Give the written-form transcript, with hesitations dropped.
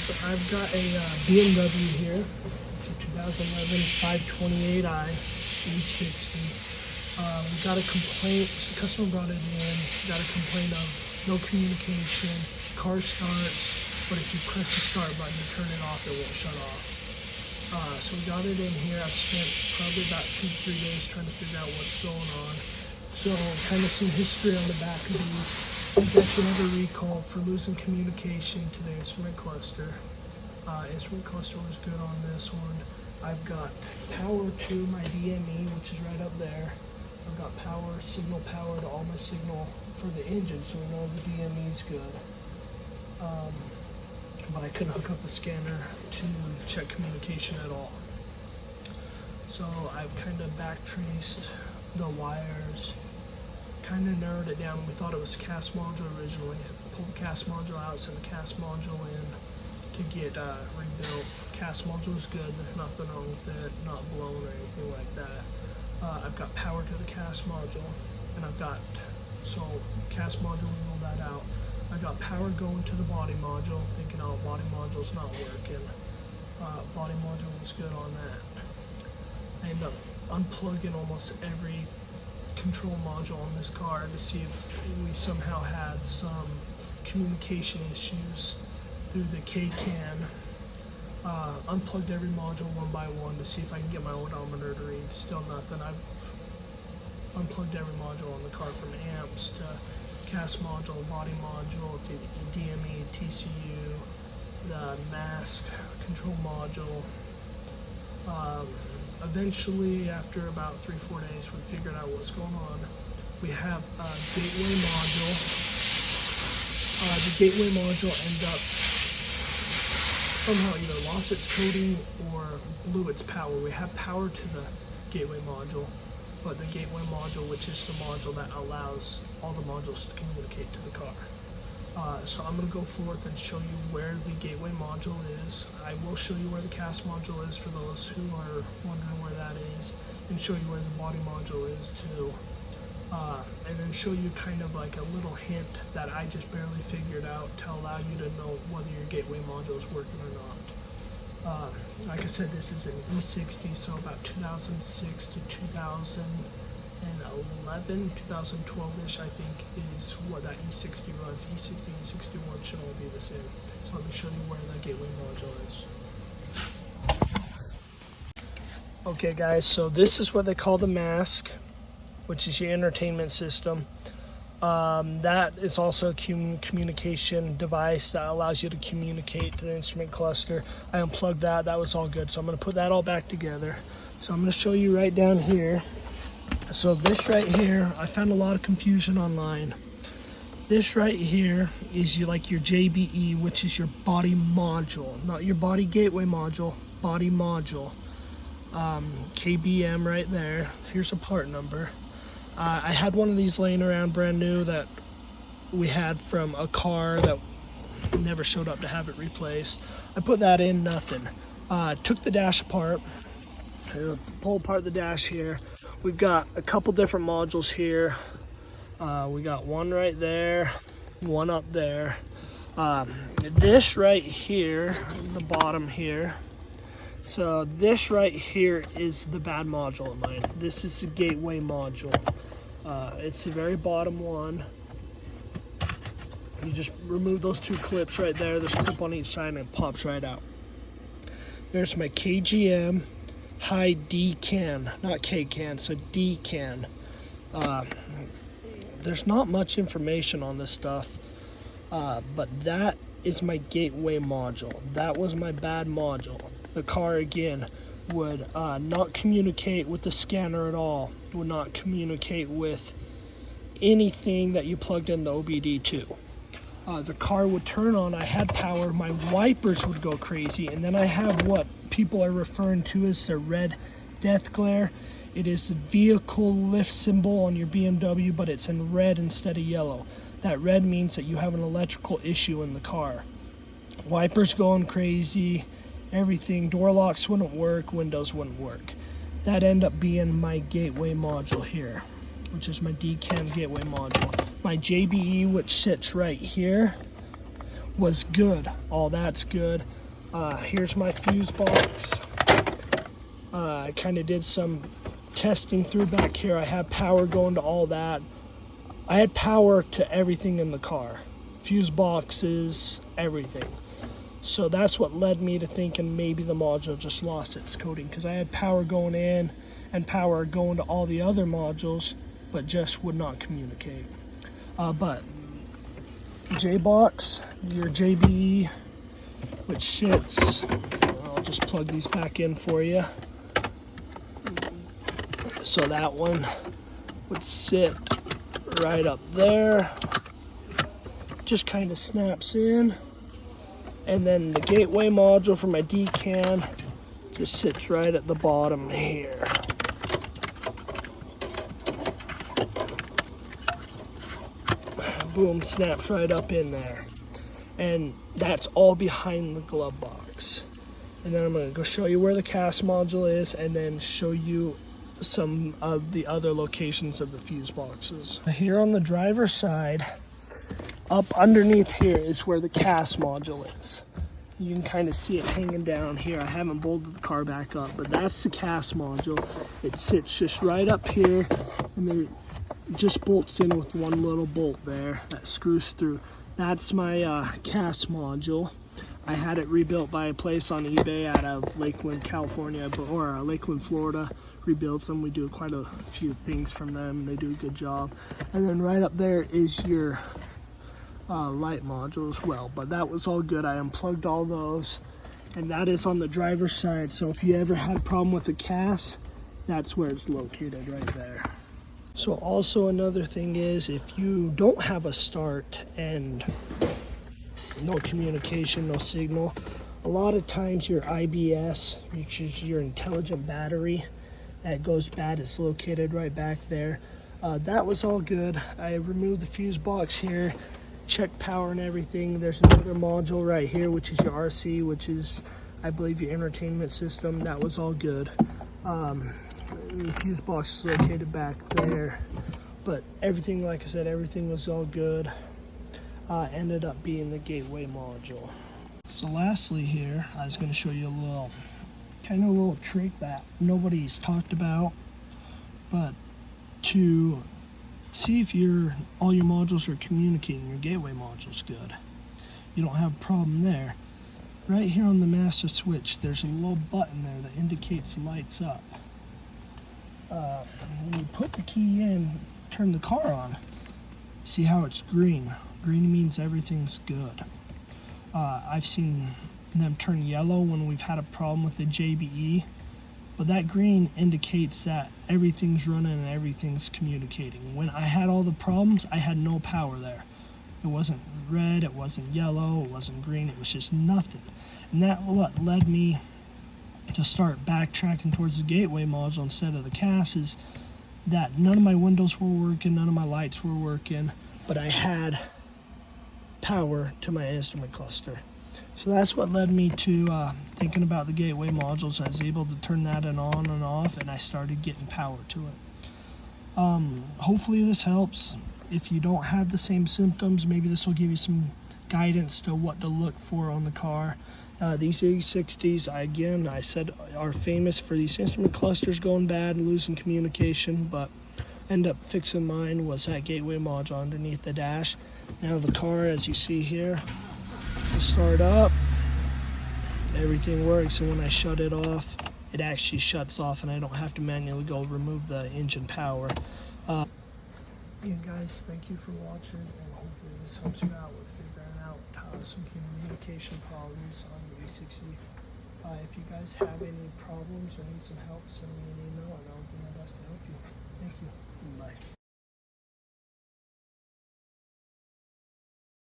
guys, I've got a BMW here. It's a 2011 528i E60. We got a complaint, the customer brought it in, got a complaint of no communication, car starts, but if you press the start button to turn it off, it won't shut off. So we got it in here. I've spent probably about 2-3 days trying to figure out what's going on. So kind of some history on the back of these. These actually have a recall for losing communication to the instrument cluster. Instrument cluster was good on this one. I've got power to my DME, which is right up there. I've got power, signal power to all my signal for the engine, so we know the DME is good. But I couldn't hook up a scanner to check communication at all. So I've kind of backtraced the wires, kind of narrowed it down. We thought it was a cast module originally. Pulled the cast module out, sent the cast module in to get rebuilt. Cast module is good, there's nothing wrong with it, not blown or anything like that. I've got power to the cast module, and I've got, so cast module, we rolled that out. I got power going to the body module, thinking, oh, body module's not working. Body module was good on that. I ended up unplugging almost every control module on this car to see if we somehow had some communication issues through the K-can. Unplugged every module one by one to see if I can get my odometer to read. Still nothing. I've unplugged every module on the car, from amps to cast module, body module, to DME, TCU, the mask control module. Eventually, after about 3-4 days, we figured out what's going on. We have a gateway module. The gateway module ended up somehow either lost its coding or blew its power. We have power to the gateway module, but the gateway module, which is the module that allows all the modules to communicate to the car. So I'm going to go forth and show you where the gateway module is. I will show you where the cast module is for those who are wondering where that is, and show you where the body module is too. And then show you kind of like a little hint that I just barely figured out to allow you to know whether your gateway module is working or not. Like I said, this is an E60, so about 2006 to 2011, 2012-ish, I think, is what that E60 runs. E60 and E61 should all be the same. So let me show you where the gateway module is. Okay guys, so this is what they call the mask, which is your entertainment system. That is also a communication device that allows you to communicate to the instrument cluster. I unplugged that, that was all good. So I'm gonna put that all back together. So I'm gonna show you right down here. So this right here, I found a lot of confusion online. This right here is your JBE, which is your body module, not your body gateway module, body module. KBM right there. Here's a part number. I had one of these laying around brand new that we had from a car that never showed up to have it replaced. I put that in, nothing. Took the dash apart, pull apart the dash here. We've got a couple different modules here. We got one right there, one up there. This right here, the bottom here. So this right here is the bad module of mine. This is the gateway module. It's the very bottom one. You just remove those two clips right there. There's a clip on each side and it pops right out. There's my KGM high D can, not K can, so D can. There's not much information on this stuff, but that is my gateway module. That was my bad module. The car, again, would not communicate with the scanner at all. It would not communicate with anything that you plugged in the OBD to. The car would turn on, I had power, my wipers would go crazy, and then I have what people are referring to as the red death glare. It is the vehicle lift symbol on your BMW, but it's in red instead of yellow. That red means that you have an electrical issue in the car. Wipers going crazy, everything, door locks wouldn't work, windows wouldn't work. That ended up being my gateway module here, which is my DCAM gateway module. My JBE, which sits right here, was good. All that's good. Here's my fuse box. I kind of did some testing through back here. I have power going to all that. I had power to everything in the car. Fuse boxes, everything. So that's what led me to thinking maybe the module just lost its coding, because I had power going in and power going to all the other modules, but just would not communicate. But J-box, your JBE, which sits, I'll just plug these back in for you. So that one would sit right up there, just kind of snaps in. And then the gateway module for my D-can just sits right at the bottom here. Boom, snaps right up in there. And that's all behind the glove box. And then I'm going to go show you where the cast module is, and then show you some of the other locations of the fuse boxes. Here on the driver's side, up underneath here is where the cast module is. You can kind of see it hanging down here. I haven't bolted the car back up, but that's the cast module. It sits just right up here, and there just bolts in with one little bolt there that screws through. That's my cast module. I had it rebuilt by a place on eBay out of Lakeland, California, or Lakeland, Florida. Rebuilds them. We do quite a few things from them. They do a good job. And then right up there is your light module as well. But that was all good. I unplugged all those, and that is on the driver's side. So if you ever had a problem with the cast, that's where it's located, right there. So also another thing is, if you don't have a start and no communication, no signal, a lot of times your IBS, which is your intelligent battery, that goes bad. It's located right back there. That was all good. I removed the fuse box here, checked power and everything. There's another module right here, which is your RC, which is, I believe, your entertainment system. That was all good. The fuse box is located back there, but everything, like I said, everything was all good. Ended up being the gateway module. So lastly here, I was going to show you a little trick that nobody's talked about, but to see if all your modules are communicating, your gateway module's good, you don't have a problem there. Right here on the master switch, there's a little button there that indicates lights up. When you put the key in, turn the car on, see how it's green. Green means everything's good. I've seen them turn yellow when we've had a problem with the JBE, but that green indicates that everything's running and everything's communicating. When I had all the problems, I had no power there. It wasn't red, it wasn't yellow, it wasn't green, it was just nothing. And that what led me to start backtracking towards the gateway module instead of the cast, is that none of my windows were working, none of my lights were working, but I had power to my instrument cluster. So that's what led me to thinking about the gateway modules. I was able to turn that on and off, and I started getting power to it. Hopefully this helps. If you don't have the same symptoms, maybe this will give you some guidance to what to look for on the car. These 8060s, again, I said, are famous for these instrument clusters going bad and losing communication, but end up fixing mine was that gateway module underneath the dash. Now the car, as you see here, start up, everything works, and when I shut it off, it actually shuts off, and I don't have to manually go remove the engine power. Again, guys, thank you for watching, and hopefully this helps you out with figuring out some communication problems on the E60. If you guys have any problems or need some help, send me an email, and I'll do my best to help you. Thank you. Bye.